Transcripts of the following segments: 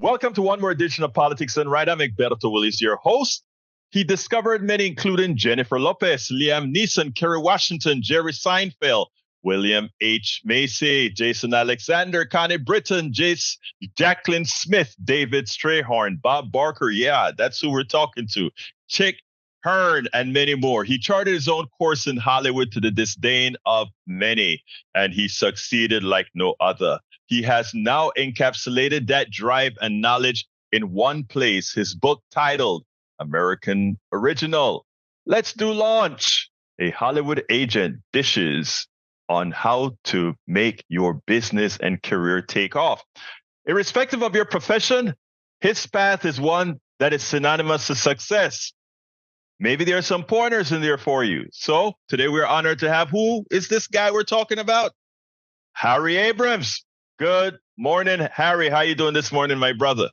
Welcome to one more edition of Politics and Right. I'm Egberto, Willies, your host. He discovered many, including Jennifer Lopez, Liam Neeson, Kerry Washington, Jerry Seinfeld, William H. Macy, Jason Alexander, Connie Britton, Jacqueline Smith, David Strayhorn, Bob Barker. Yeah, that's who we're talking to. Chick Hearn, and many more. He charted his own course in Hollywood to the disdain of many, and he succeeded like no other. He has now encapsulated that drive and knowledge in one place. His book titled American Original. Let's do launch. A Hollywood agent dishes on how to make your business and career take off. Irrespective of your profession, his path is one that is synonymous to success. Maybe there are some pointers in there for you. So today we're honored to have, who is this guy we're talking about? Harry Abrams. Good morning, Harry. How you doing this morning, my brother?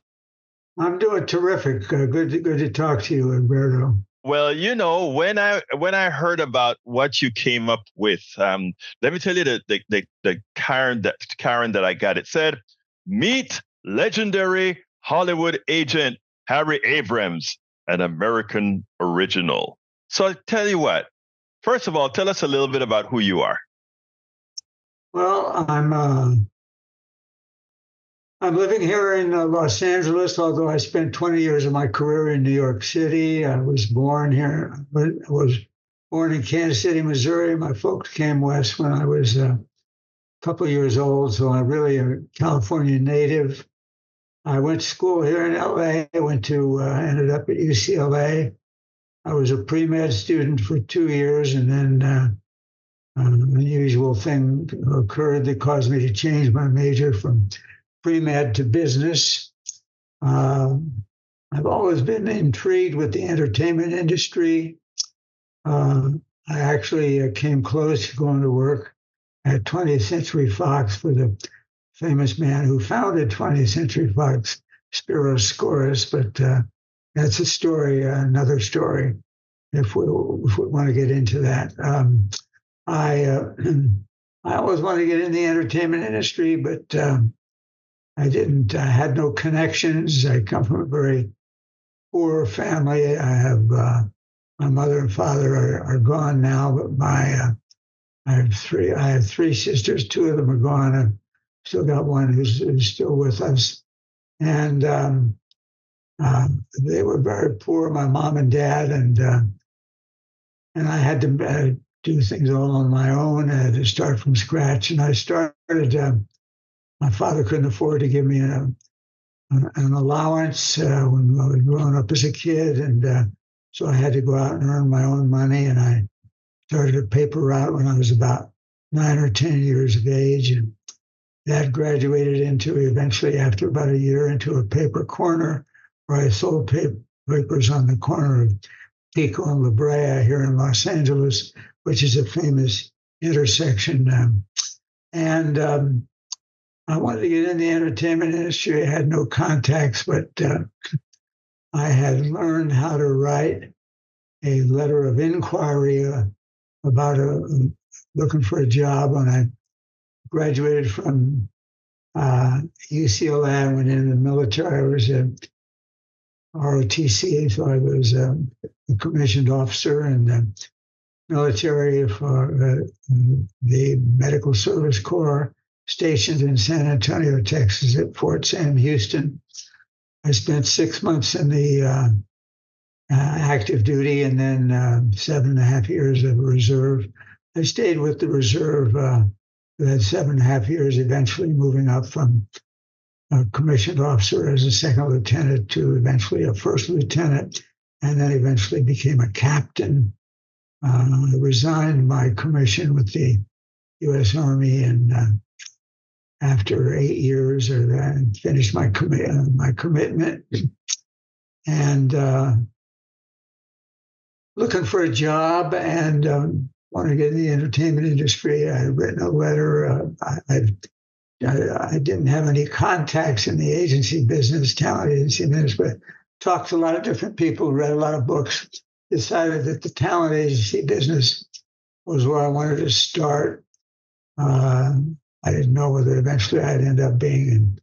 I'm doing terrific. Good to talk to you, Egberto. Well, you know, when I heard about what you came up with, let me tell you the Karen that I got. It said, "Meet legendary Hollywood agent Harry Abrams, an American original." So I tell you what. First of all, tell us a little bit about who you are. Well, I'm living here in Los Angeles, although I spent 20 years of my career in New York City. I was born here. I was born in Kansas City, Missouri. My folks came west when I was a couple of years old, so I'm really a California native. I went to school here in LA. Ended up at UCLA. I was a pre-med student for 2 years, and then an unusual thing occurred that caused me to change my major from pre-med to business. I've always been intrigued with the entertainment industry. I actually came close to going to work at 20th Century Fox for the famous man who founded 20th Century Fox, Spiros Skouras, but that's a story, another story, if we want to get into that. I always wanted to get in the entertainment industry, but I didn't. I had no connections. I come from a very poor family. I have my mother and father are gone now, but I have three sisters. Two of them are gone. I've still got one who's still with us, and they were very poor. My mom and dad, and I had to do things all on my own. I had to start from scratch, and I started. My father couldn't afford to give me an allowance when I was growing up as a kid, and so I had to go out and earn my own money. And I started a paper route when I was about 9 or 10 years of age, and that graduated into eventually, after about a year, into a paper corner where I sold papers on the corner of Pico and La Brea here in Los Angeles, which is a famous intersection. I wanted to get in the entertainment industry. I had no contacts, but I had learned how to write a letter of inquiry about looking for a job. When I graduated from UCLA, I went into the military. I was a ROTC, so I was a commissioned officer in the military for the Medical Service Corps, stationed in San Antonio, Texas, at Fort Sam Houston. I spent 6 months in the active duty, and then 7.5 years of reserve. I stayed with the reserve for that 7.5 years, eventually moving up from a commissioned officer as a second lieutenant to eventually a first lieutenant, and then eventually became a captain. I resigned my commission with the U.S. Army, and after 8 years, I finished my commitment, and looking for a job, and wanted to get in the entertainment industry. I had written a letter. I didn't have any contacts in the agency business, talent agency business, but talked to a lot of different people, read a lot of books, decided that the talent agency business was where I wanted to start. I didn't know whether eventually I'd end up being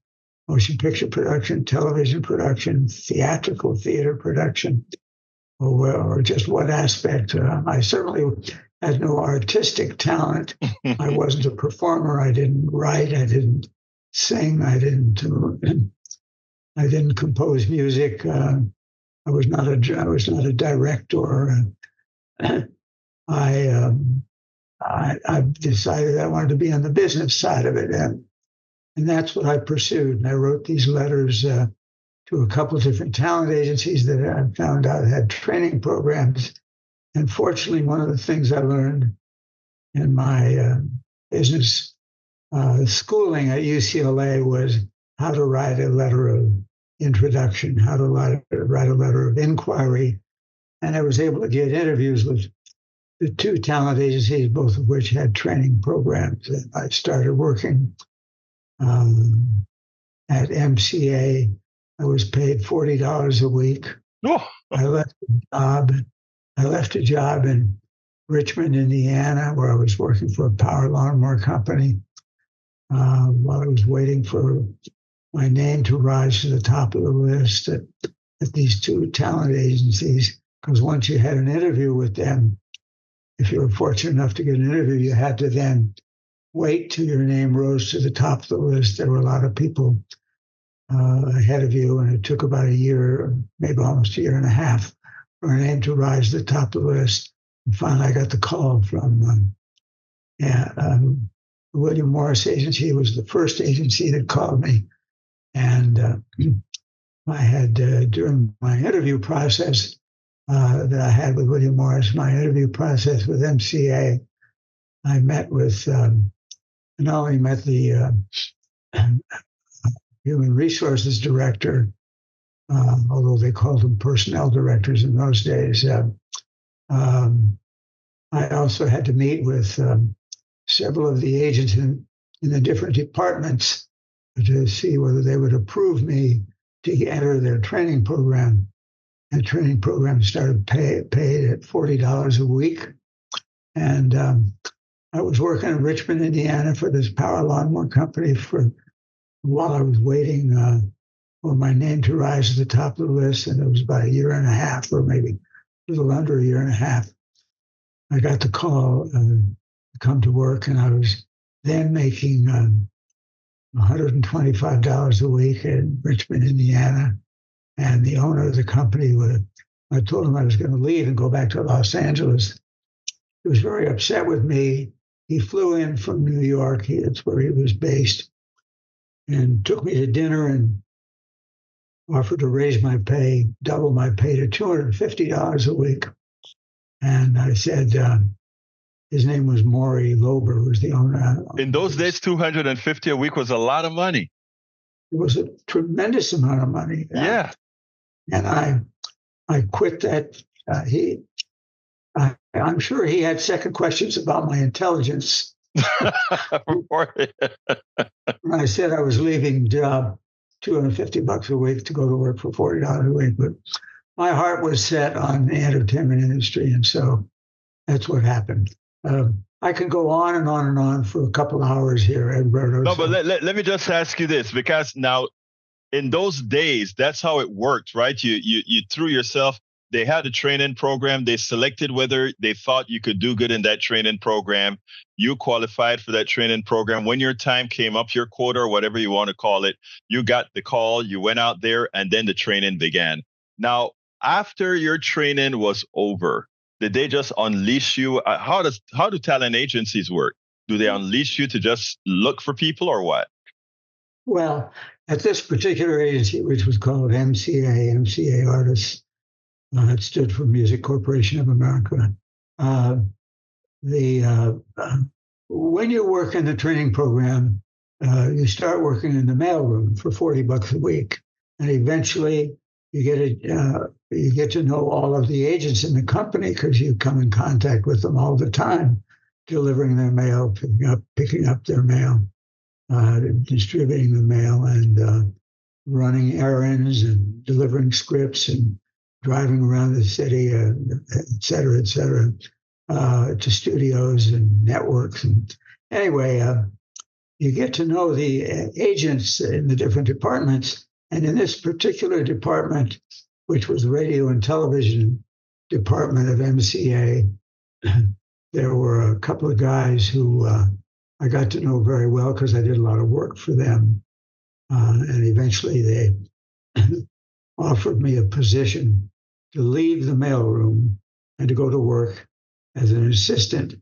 motion picture production, television production, theatrical theater production, or just what aspect. I certainly had no artistic talent. I wasn't a performer. I didn't write. I didn't sing. I didn't compose music. I was not a director. I decided I wanted to be on the business side of it, and that's what I pursued. And I wrote these letters to a couple of different talent agencies that I found out had training programs. And fortunately, one of the things I learned in my business schooling at UCLA was how to write a letter of introduction, how to write a letter of inquiry. And I was able to get interviews with the two talent agencies, both of which had training programs. And I started working at MCA. I was paid $40 a week. Oh. I left a job in Richmond, Indiana, where I was working for a power lawnmower company while I was waiting for my name to rise to the top of the list at these two talent agencies. Because once you had an interview with them, if you were fortunate enough to get an interview, you had to then wait till your name rose to the top of the list. There were a lot of people ahead of you, and it took about a year, maybe almost a year and a half, for a name to rise to the top of the list. And finally, I got the call from William Morris agency. It was the first agency that called me. And I had, during my interview process that I had with William Morris, my interview process with MCA, I met with, not only met the human resources director, although they called them personnel directors in those days. I also had to meet with several of the agents in the different departments to see whether they would approve me to enter their training program. That training program started paid at $40 a week. And I was working in Richmond, Indiana for this power lawnmower company while I was waiting for my name to rise to the top of the list. And it was about a year and a half, or maybe a little under a year and a half. I got the call to come to work, and I was then making $125 a week in Richmond, Indiana. And the owner of the company, I told him I was going to leave and go back to Los Angeles. He was very upset with me. He flew in from New York. That's where he was based, and took me to dinner and offered to raise my pay, double my pay to $250 a week. And I said, his name was Maury Lober, who was the owner. In those days, $250 a week was a lot of money. It was a tremendous amount of money. Yeah. And I quit that. I'm sure he had second questions about my intelligence. And I said I was leaving job, $250 a week to go to work for $40 a week. But my heart was set on the entertainment industry, and so that's what happened. I can go on and on and on for a couple of hours here, Egberto. No, but let me just ask you this, because now in those days, that's how it worked, right? You threw yourself. They had a training program. They selected whether they thought you could do good in that training program. You qualified for that training program. When your time came up, your quota, or whatever you want to call it, you got the call, you went out there, and then the training began. Now, after your training was over, did they just unleash you? How do talent agencies work? Do they unleash you to just look for people, or what? Well, at this particular agency, which was called MCA Artists, it stood for Music Corporation of America. When you work in the training program, you start working in the mailroom for $40 a week, and eventually you get to know all of the agents in the company because you come in contact with them all the time, delivering their mail, picking up their mail, distributing the mail, and running errands and delivering scripts and driving around the city, et cetera, to studios and networks. And anyway, you get to know the agents in the different departments. And in this particular department, which was the radio and television department of MCA, there were a couple of guys who I got to know very well because I did a lot of work for them. And eventually they offered me a position to leave the mailroom and to go to work as an assistant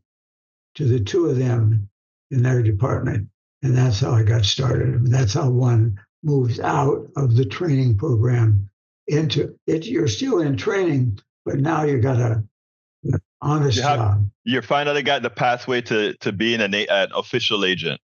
to the two of them in their department. And that's how I got started. I mean, that's how one moves out of the training program into it. You're still in training, but now you got a honest job. You finally got the pathway to being an official agent.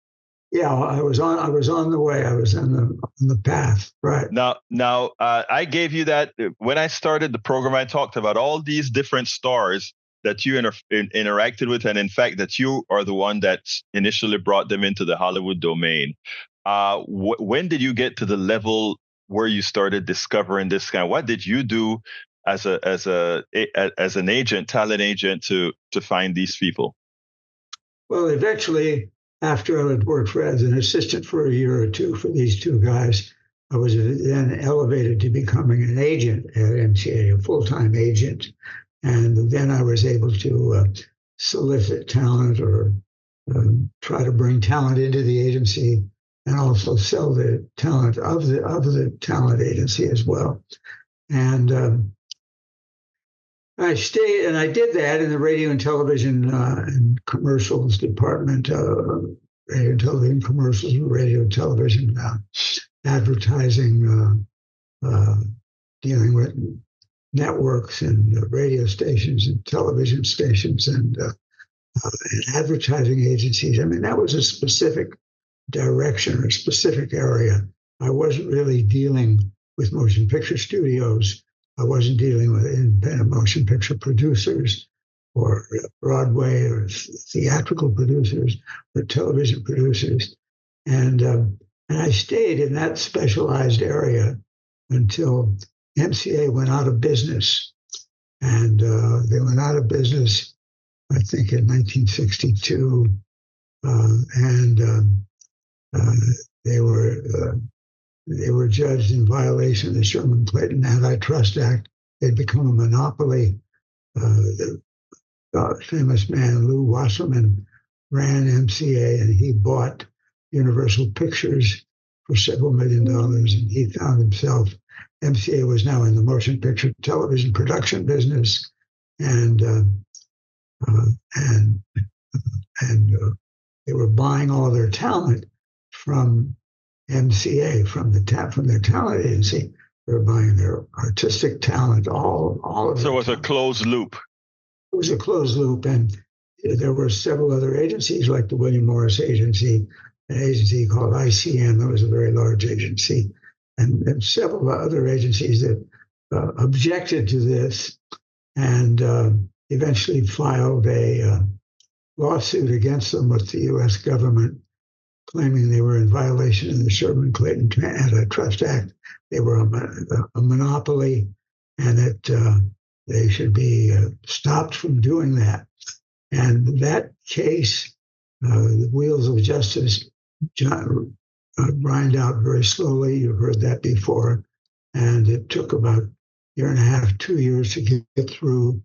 Yeah, I was on the way. I was on the path. Right. Now, I gave you that when I started the program. I talked about all these different stars that you interacted with, and in fact, that you are the one that initially brought them into the Hollywood domain. When did you get to the level where you started discovering this kind? What did you do as an agent, talent agent, to find these people? Well, eventually, after I had worked as an assistant for a year or two for these two guys, I was then elevated to becoming an agent at MCA, a full-time agent. And then I was able to solicit talent or try to bring talent into the agency and also sell the talent of the talent agency as well. And I stayed, and I did that in the radio and television and commercials department, radio and television commercials, radio and television advertising, dealing with networks and radio stations and television stations and advertising agencies. I mean, that was a specific direction or a specific area. I wasn't really dealing with motion picture studios. I wasn't dealing with independent motion picture producers or Broadway or theatrical producers or television producers. And I stayed in that specialized area until MCA went out of business. And they went out of business, I think, in 1962. They were judged in violation of the Sherman-Clayton Antitrust Act. They'd become a monopoly. The famous man, Lou Wasserman, ran MCA, and he bought Universal Pictures for several $1 million, and he found himself, MCA was now in the motion picture television production business, and they were buying all their talent from MCA, from their talent agency. They were buying their artistic talent, all of it. So it was a closed loop. It was a closed loop, and there were several other agencies like the William Morris Agency, an agency called ICM, that was a very large agency, and several other agencies that objected to this and eventually filed a lawsuit against them with the U.S. government, claiming they were in violation of the Sherman-Clayton Antitrust Act. They were a monopoly, and that they should be stopped from doing that. And that case, the wheels of justice grind out very slowly. You've heard that before. And it took about a year and a half, 2 years to get through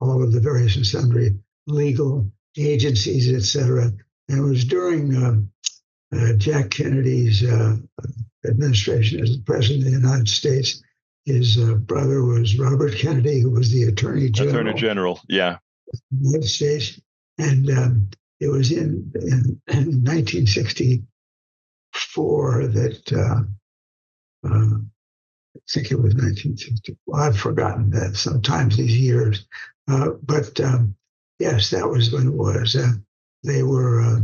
all of the various and sundry legal agencies, et cetera. And it was during Jack Kennedy's administration as the President of the United States. His brother was Robert Kennedy, who was the Attorney General. Attorney General, yeah. Of the United States. And it was in 1964 that, I think it was 1964. I've forgotten that sometimes these years. But yes, that was when it was. They were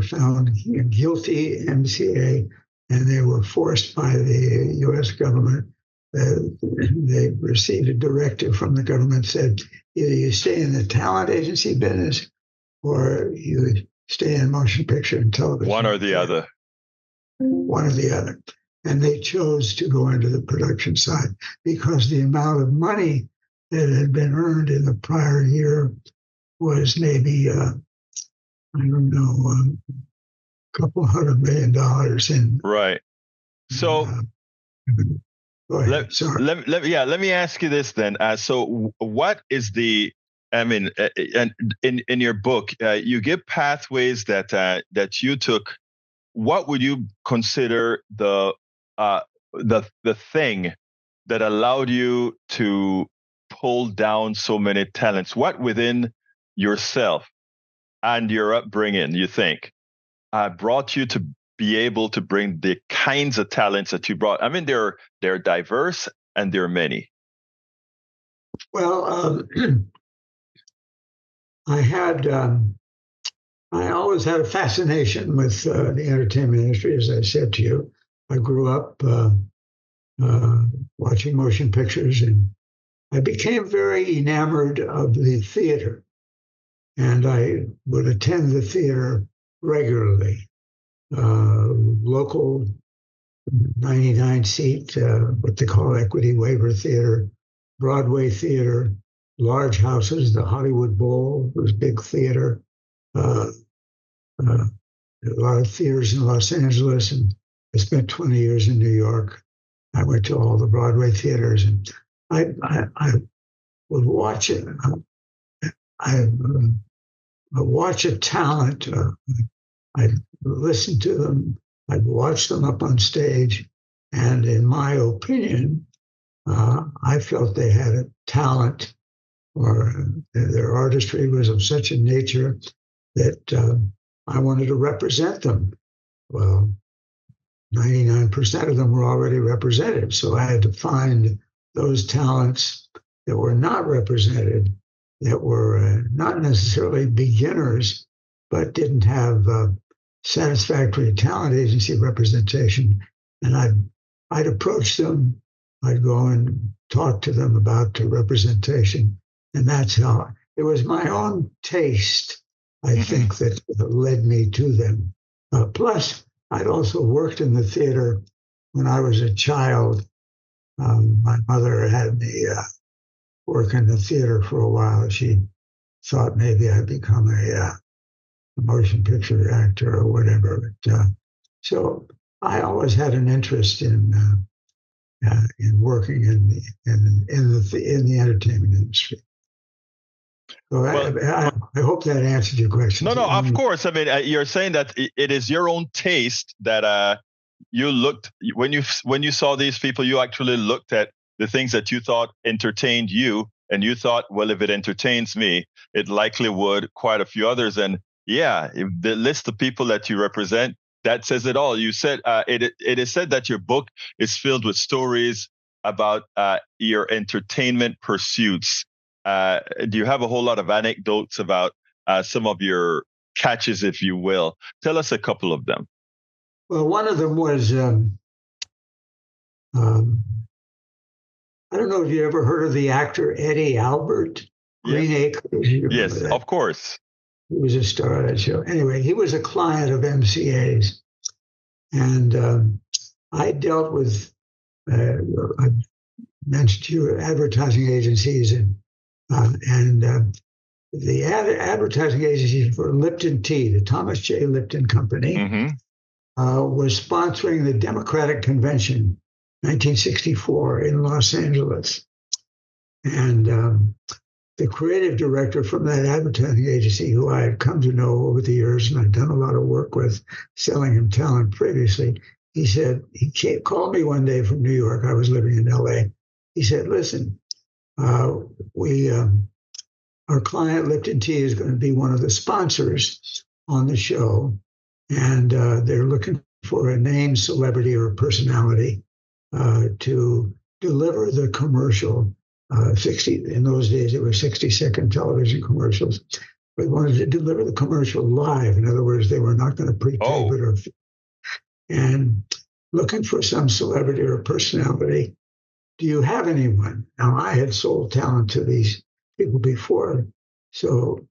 found guilty, MCA, and they were forced by the U.S. government. They received a directive from the government, said either you stay in the talent agency business or you stay in motion picture and television. One or the other. One or the other. And they chose to go into the production side because the amount of money that had been earned in the prior year was maybe I don't know, a couple $100 million in. Right. So Uh, Go ahead. Sorry. let me ask you this then. So what is the, I mean, and in your book, you give pathways that you took. What would you consider the thing that allowed you to pull down so many talents? What within yourself and your upbringing, you think, brought you to be able to bring the kinds of talents that you brought? I mean, they're diverse and they're many. Well, I had I always had a fascination with the entertainment industry, as I said to you. I grew up watching motion pictures, and I became very enamored of the theater. And I would attend the theater regularly. Local 99 seat, what they call equity waiver theater, Broadway theater, large houses. The Hollywood Bowl was big theater. Uh, uh, a lot of theaters in Los Angeles, and I spent 20 years in New York. I went to all the Broadway theaters, and I would watch it. I watch a talent. I'd listen to them. I'd watch them up on stage, and in my opinion, I felt they had a talent, or their artistry was of such a nature that I wanted to represent them. Well, 99% of them were already represented. So I had to find those talents that were not represented, that were not necessarily beginners, but didn't have satisfactory talent agency representation. And I'd approach them. I'd go and talk to them about the representation. And that's how it was my own taste, I think, that led me to them. Plus, I'd also worked in the theater when I was a child. My mother had me work in the theater for a while. She thought maybe I'd become a motion picture actor or whatever. But, so I always had an interest in working in the entertainment industry. So Well, I hope that answered your question. no, of course. I mean, you're saying that it is your own taste that you looked when you saw these people. You actually looked at the things that you thought entertained you, and you thought, well, if it entertains me, it likely would quite a few others. And yeah, if the list of people that you represent, that says it all. You said it is said that your book is filled with stories about your entertainment pursuits. Do you have a whole lot of anecdotes about some of your catches, if you will? Tell us a couple of them. Well, one of them was I don't know if you ever heard of the actor Eddie Albert, Green Acres. Yes, of course. He was a star of that show. Anyway, he was a client of MCA's, and I dealt with I mentioned to you advertising agencies and the advertising agency for Lipton Tea, the Thomas J. Lipton Company, was sponsoring the Democratic Convention, 1964, in Los Angeles. And the creative director from that advertising agency, who I had come to know over the years and I'd done a lot of work with selling him talent previously, he called me one day from New York. I was living in LA. He said, listen, our client Lipton Tea is going to be one of the sponsors on the show, and they're looking for a name, celebrity, or personality to deliver the commercial. 60 in those days, it was 60-second television commercials. But they wanted to deliver the commercial live. In other words, they were not going to pre-tape it and looking for some celebrity or personality. Do you have anyone? Now, I had sold talent to these people before. So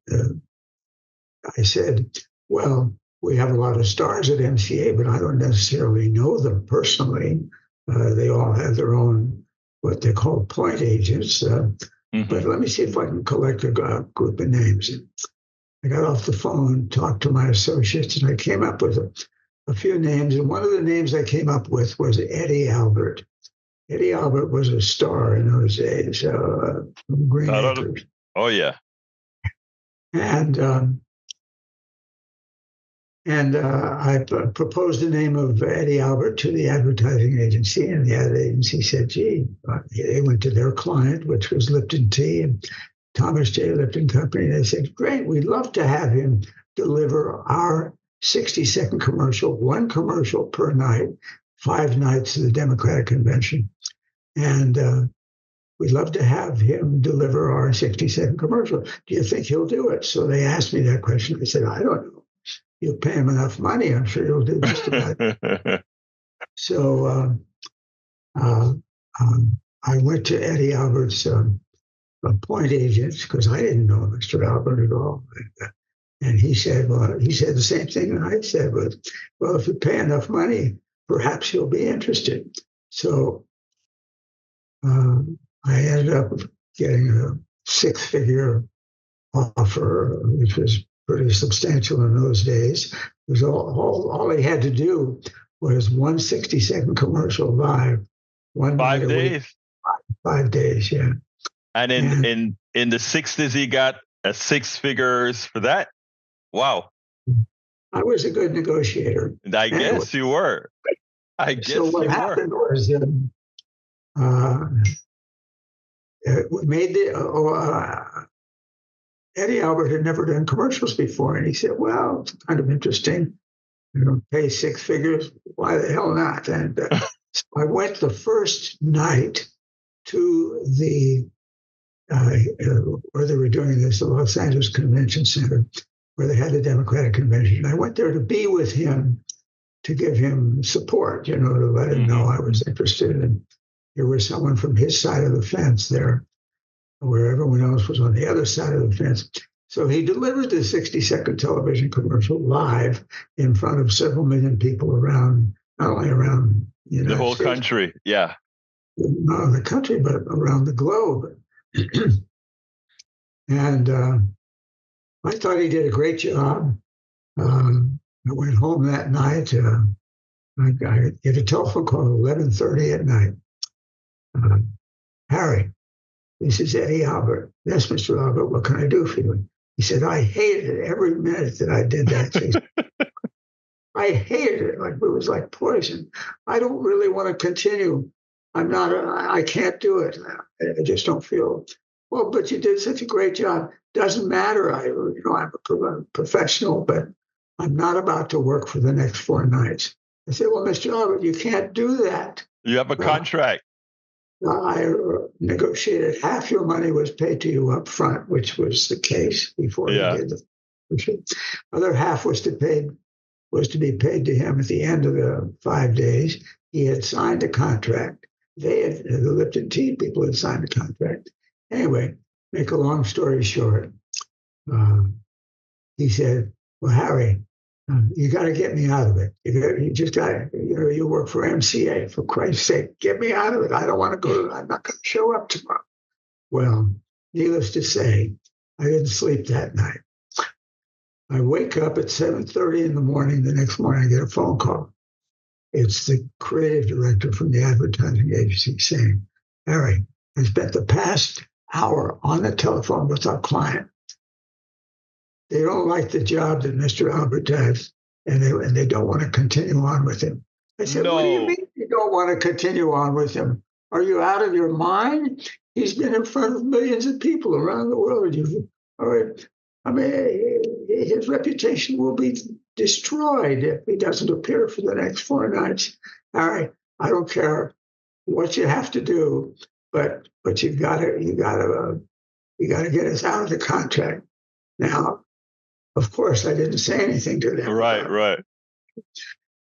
I said, well, we have a lot of stars at MCA, but I don't necessarily know them personally. They all have their own, what they call point agents. But let me see if I can collect a group of names. I got off the phone, talked to my associates, and I came up with a few names. And one of the names I came up with was Eddie Albert. Eddie Albert was a star in those days, from Green Acres. Oh, yeah. And I proposed the name of Eddie Albert to the advertising agency, and the ad agency said, gee, they went to their client, which was Lipton Tea and Thomas J. Lipton Company. They said, great, we'd love to have him deliver our 60-second commercial, one commercial per night, 5 nights to the Democratic Convention. And we'd love to have him deliver our 60-second commercial. Do you think he'll do it? So they asked me that question. I said, I don't know. You pay him enough money, I'm sure he'll do just about it. So I went to Eddie Albert's point agents because I didn't know Mr. Albert at all. And he said the same thing that I said, but, well, if you pay enough money, perhaps he'll be interested. So I ended up getting a 6-figure offer, which was pretty substantial in those days. It was all he had to do was one 60-second commercial live, 5 days. 5 days, yeah. And in the 60s, he got a 6 figures for that. Wow. I was a good negotiator. I guess you were. I guess so what happened was we made Eddie Albert had never done commercials before, and he said, well, it's kind of interesting. Pay 6 figures. Why the hell not? And so I went the first night to the where they were doing this, the Los Angeles Convention Center, where they had the Democratic Convention. I went there to be with him, to give him support, to let him know I was interested. And there was someone from his side of the fence there, where everyone else was on the other side of the fence. So he delivered the 60-second television commercial live in front of several million people around, not only around the whole States, country, yeah. Not in the country, but around the globe. And I thought he did a great job. I went home that night. I get a telephone call at 11:30 at night. Harry, this is Eddie Albert. Yes, Mr. Albert, what can I do for you? He said, I hated every minute that I did that thing. I hated it. Like it was like poison. I don't really want to continue. I can't do it. I just don't feel, well, but you did such a great job. Doesn't matter. I'm a professional, but I'm not about to work for the next 4 nights. I said, well, Mr. Albert, you can't do that. You have a contract. I negotiated half your money was paid to you up front, which was the case before he did the other half was to be paid to him at the end of the 5 days. He had signed a contract. The Lipton Tea people had signed a contract. Anyway, make a long story short, he said, well, Harry, you got to get me out of it. You just got to, you work for MCA, for Christ's sake, get me out of it. I don't want to go, I'm not going to show up tomorrow. Well, needless to say, I didn't sleep that night. I wake up at 7:30 in the morning. The next morning, I get a phone call. It's the creative director from the advertising agency saying, Harry, I spent the past hour on the telephone with our client. They don't like the job that Mr. Albert does, and they don't want to continue on with him. I said, no. What do you mean you don't want to continue on with him? Are you out of your mind? He's been in front of millions of people around the world. His reputation will be destroyed if he doesn't appear for the next 4 nights. All right, I don't care what you have to do, but you gotta get us out of the contract. Now, of course, I didn't say anything to them. Right.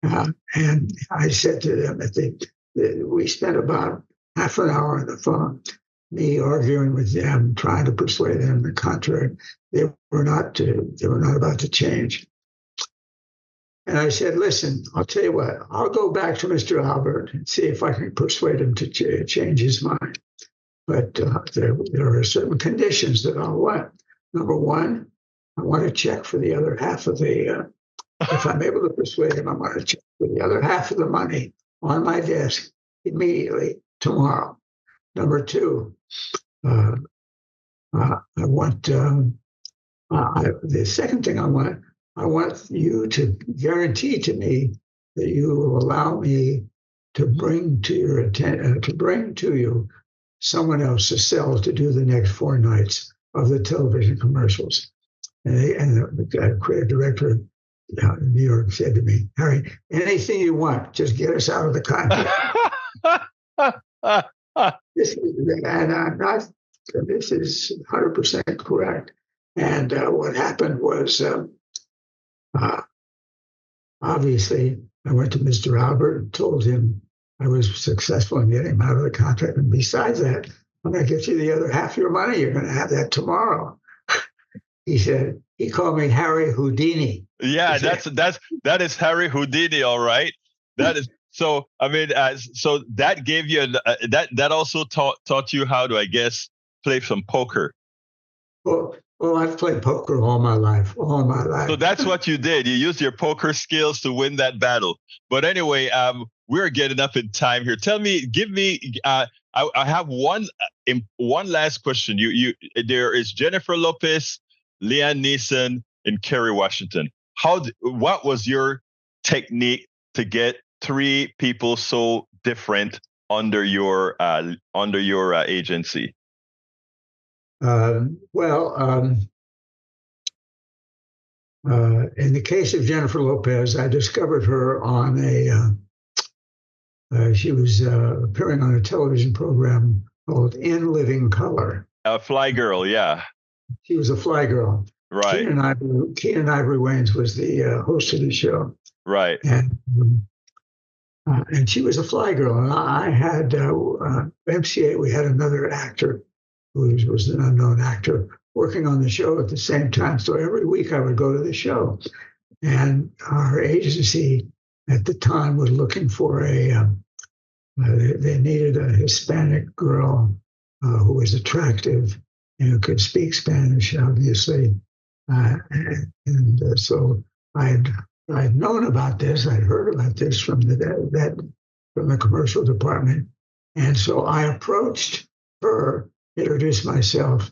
And I said to them we spent about half an hour on the phone, me arguing with them, trying to persuade them the contrary. They were not about to change. And I said, listen, I'll tell you what, I'll go back to Mr. Albert and see if I can persuade him to change his mind. But there are certain conditions that I'll want. Number one, I want to check for the other half of the, if I'm able to persuade him, I want to check for the other half of the money on my desk immediately tomorrow. Number two, I want, the second thing I want you to guarantee to me that you will allow me to bring to you someone else to sell to do the next 4 nights of the television commercials. And the creative director in New York said to me, Harry, anything you want, just get us out of the contract. This is 100% correct. And what happened was, obviously, I went to Mr. Albert and told him I was successful in getting him out of the contract. And besides that, I'm going to get you the other half of your money. You're going to have that tomorrow. He called me Harry Houdini. Yeah, that is Harry Houdini, all right. That is so. I mean, so that gave you that also taught you how to, I guess, play some poker. Well, I've played poker all my life. So that's what you did. You used your poker skills to win that battle. But anyway, we're getting up in time here. Give me. I have one last question. There is Jennifer Lopez, Liam Neeson, and Kerry Washington. What was your technique to get 3 people so different under your agency? In the case of Jennifer Lopez, I discovered her on she was appearing on a television program called In Living Color. Fly Girl, yeah. She was a fly girl. Right. Keenan Ivory Wayans was the host of the show. Right. And she was a fly girl. And I had MCA, we had another actor who was an unknown actor working on the show at the same time. So every week I would go to the show. And our agency at the time was looking for they needed a Hispanic girl who was attractive and who could speak Spanish, obviously. So I had known about this. I'd heard about this from the commercial department. And so I approached her, introduced myself,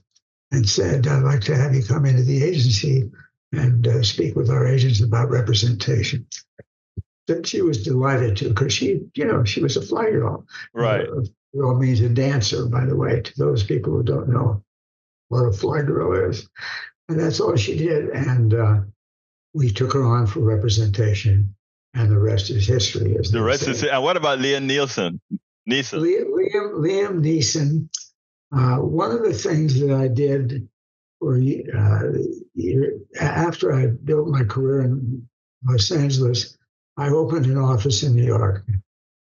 and said, I'd like to have you come into the agency and speak with our agents about representation. That she was delighted to, because she was a fly girl. Right. Girl means a dancer, by the way, to those people who don't know what a fly girl is. And that's all she did. And we took her on for representation, and the rest is history. And what about Liam Neeson? Liam Neeson. One of the things that I did after I built my career in Los Angeles, I opened an office in New York,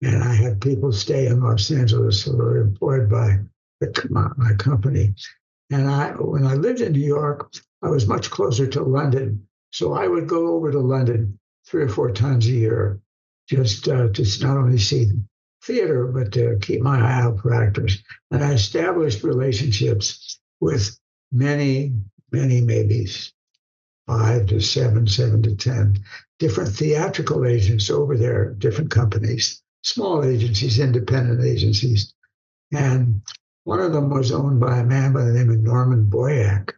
and I had people stay in Los Angeles who were employed by my company. And when I lived in New York, I was much closer to London. So I would go over to London 3 or 4 times a year, just to not only see theater, but to keep my eye out for actors. And I established relationships with many, maybe 5 to 7 to 10 different theatrical agents over there, different companies, small agencies, independent agencies. And one of them was owned by a man by the name of Norman Boyack.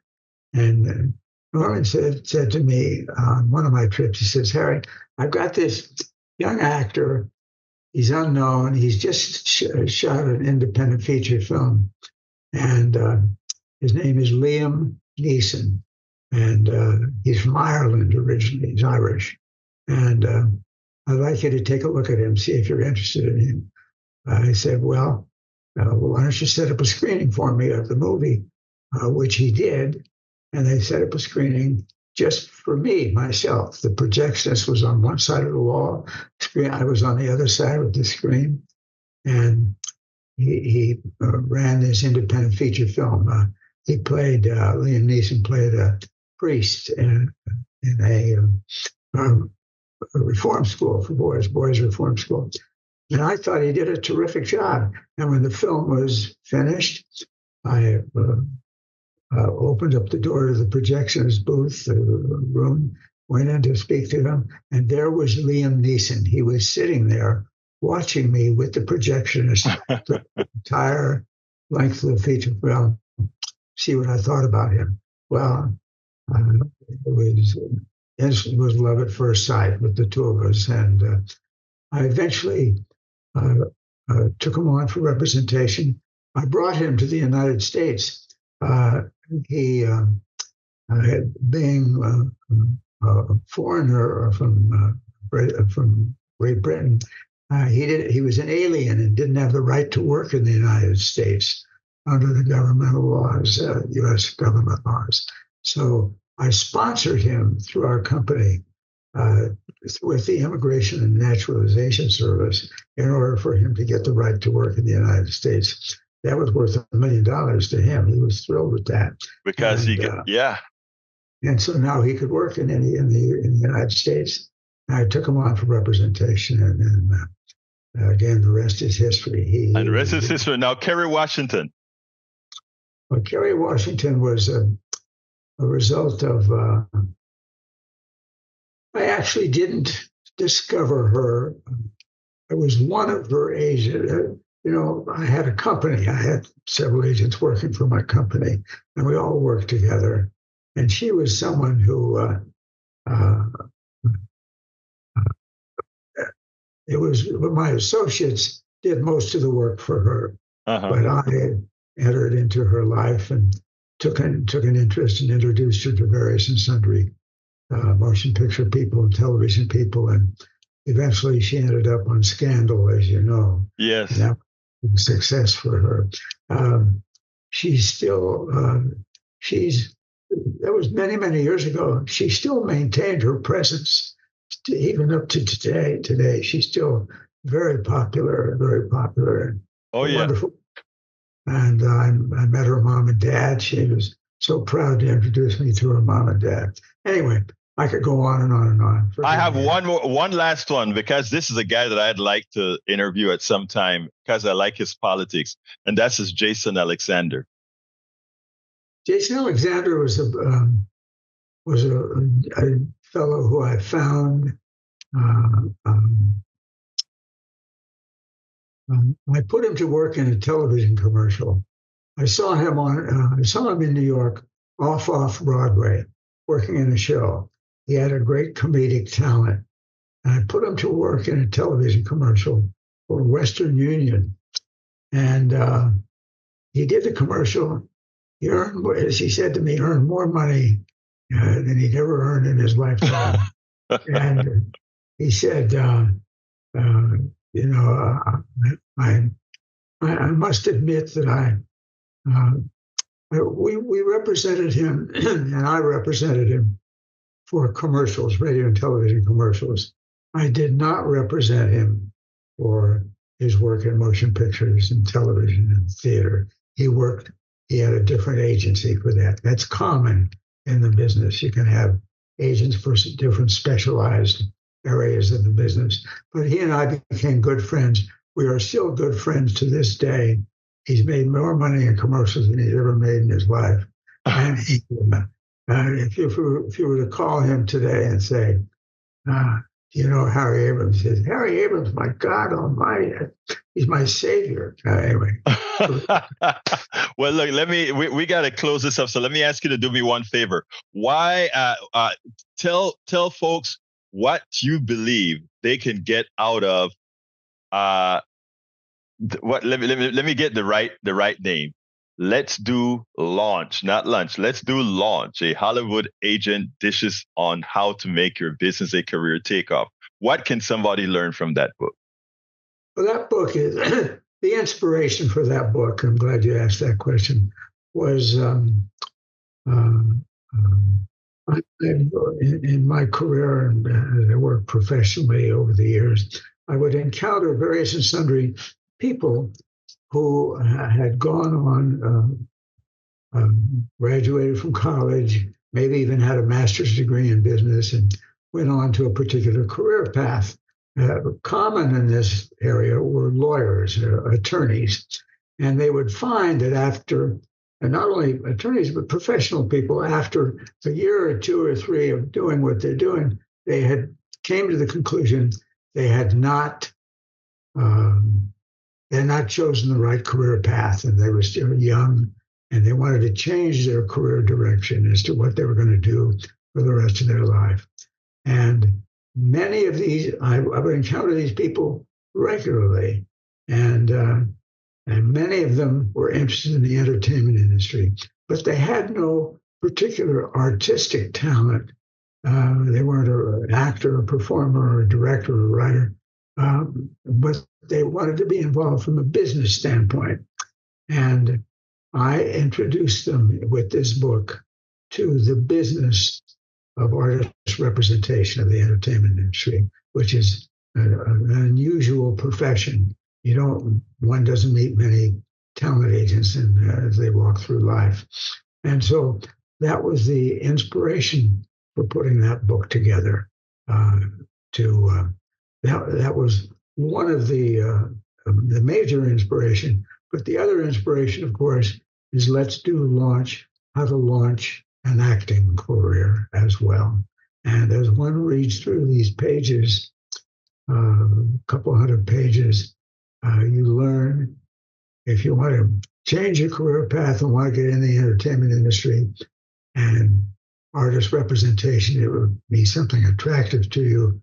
And Norman said to me on one of my trips, he says, Harry, I've got this young actor. He's unknown. He's just shot an independent feature film. And his name is Liam Neeson. And he's from Ireland originally. He's Irish. And I'd like you to take a look at him, see if you're interested in him. I said, well, why don't you set up a screening for me of the movie, which he did. And they set up a screening just for me, myself. The projectionist was on one side of the wall. I was on the other side of the screen. And he ran this independent feature film. Liam Neeson played a priest in a reform school for boys reform school. And I thought he did a terrific job. And when the film was finished, I opened up the door to the projectionist booth, the room, went in to speak to him, and there was Liam Neeson. He was sitting there watching me with the projectionist the entire length of the feature film, see what I thought about him. Well, it was love at first sight with the two of us, and I eventually took him on for representation. I brought him to the United States. He, being a foreigner from Great Britain, he was an alien and didn't have the right to work in the United States under the governmental laws, U.S. government laws. So I sponsored him through our company with the Immigration and Naturalization Service in order for him to get the right to work in the United States. That was worth $1 million to him. He was thrilled with that because and, he could, yeah. And so now he could work in the United States. I took him on for representation, and again, the rest is history. And the rest is history. Now, Kerry Washington. Well, Kerry Washington was a result of. I actually didn't discover her. I was one of her agents. I had a company. I had several agents working for my company, and we all worked together. And she was someone who it was my associates did most of the work for her, but I entered into her life and took an interest and introduced her to various and sundry motion picture people and television people, and eventually she ended up on Scandal, as you know. Yes. And that was a success for her. She's still that was many, many years ago. She still maintained her presence even up to today. Today, she's still very popular. Oh, yeah. Wonderful. And I met her mom and dad. She was so proud to introduce me to her mom and dad. Anyway, I could go on and on and on. I have one last one, because this is a guy that I'd like to interview at some time because I like his politics, and that's Jason Alexander. Jason Alexander was a fellow who I found. I put him to work in a television commercial. I saw him in New York, off Broadway, working in a show. He had a great comedic talent, and I put him to work in a television commercial for Western Union, and he did the commercial. He earned, as he said to me, earned more money than he'd ever earned in his lifetime. And he said, I must admit that we represented him, and I represented him for commercials, radio and television commercials. I did not represent him for his work in motion pictures and television and theater. He had a different agency for that. That's common in the business. You can have agents for different specialized areas of the business. But he and I became good friends. We are still good friends to this day. He's made more money in commercials than he's ever made in his life. And if you were to call him today and say, Harry Abrams? He says, Harry Abrams, my God Almighty, he's my savior. Anyway. Well, look, we got to close this up. So let me ask you to do me one favor. Why, tell folks what you believe they can get out of, let me get the right name. Let's do Launch, not lunch. Let's do Launch, a Hollywood agent dishes on how to make your business a career takeoff. What can somebody learn from that book? Well, that book is the inspiration for that book. I'm glad you asked that question. Was in my career and as I worked professionally over the years, I would encounter various and sundry people who had gone on, graduated from college, maybe even had a master's degree in business, and went on to a particular career path. Common in this area were lawyers, attorneys, and they would find that after and not only attorneys, but professional people, after a year or two or three of doing what they're doing, they had came to the conclusion they had not chosen the right career path, and they were still young, and they wanted to change their career direction as to what they were going to do for the rest of their life. And many of these, I would encounter these people regularly, and many of them were interested in the entertainment industry, but they had no particular artistic talent. They weren't an actor, a performer, or a director, or a writer, but they wanted to be involved from a business standpoint. And I introduced them with this book to the business of artist representation of the entertainment industry, which is an unusual profession. One doesn't meet many talent agents as they walk through life. And so that was the inspiration for putting that book together. That was one of the major inspiration. But the other inspiration, of course, is how to launch an acting career as well. And as one reads through these pages, a couple hundred pages, you learn, if you want to change your career path and want to get in the entertainment industry and artist representation, it would be something attractive to you.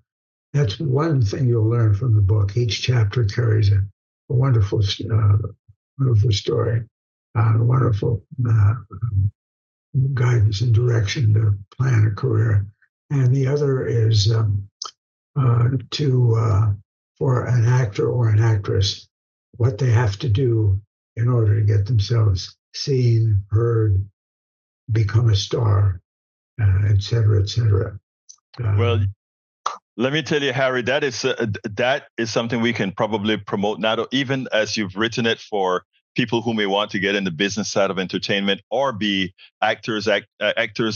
That's one thing you'll learn from the book. Each chapter carries a wonderful story, wonderful guidance and direction to plan a career. And the other is for an actor or an actress, what they have to do in order to get themselves seen, heard, become a star, et cetera, et cetera. Well, let me tell you, Harry, that is something we can probably promote, not even as you've written it, for people who may want to get in the business side of entertainment or be actors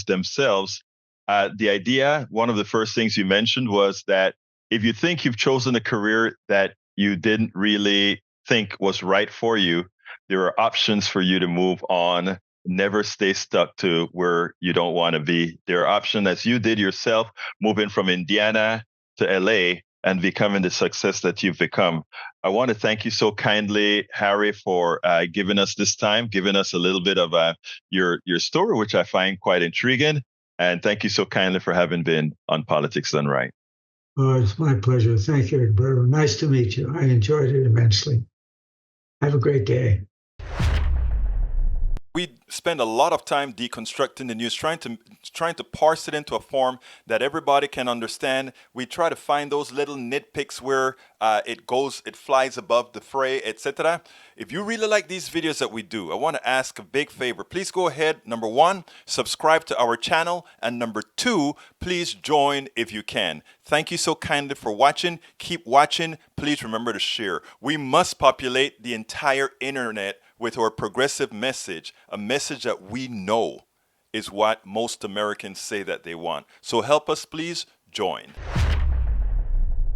themselves. The idea, one of the first things you mentioned, was that if you think you've chosen a career that you didn't really think was right for you, there are options for you to move on. Never stay stuck to where you don't want to be. There are options, as you did yourself, moving from Indiana to LA and becoming the success that you've become. I want to thank you so kindly, Harry, for giving us this time, giving us a little bit of your story, which I find quite intriguing. And thank you so kindly for having been on Politics Done Right. Oh, it's my pleasure. Thank you, Egberto. Nice to meet you. I enjoyed it immensely. Have a great day. We spend a lot of time deconstructing the news, trying to parse it into a form that everybody can understand. We try to find those little nitpicks where it flies above the fray, etc. If you really like these videos that we do, I want to ask a big favor. Please go ahead, number one, subscribe to our channel, and number two, please join if you can. Thank you so kindly for watching. Keep watching. Please remember to share. We must populate the entire internet with our progressive message, a message that we know is what most Americans say that they want. So help us, please join.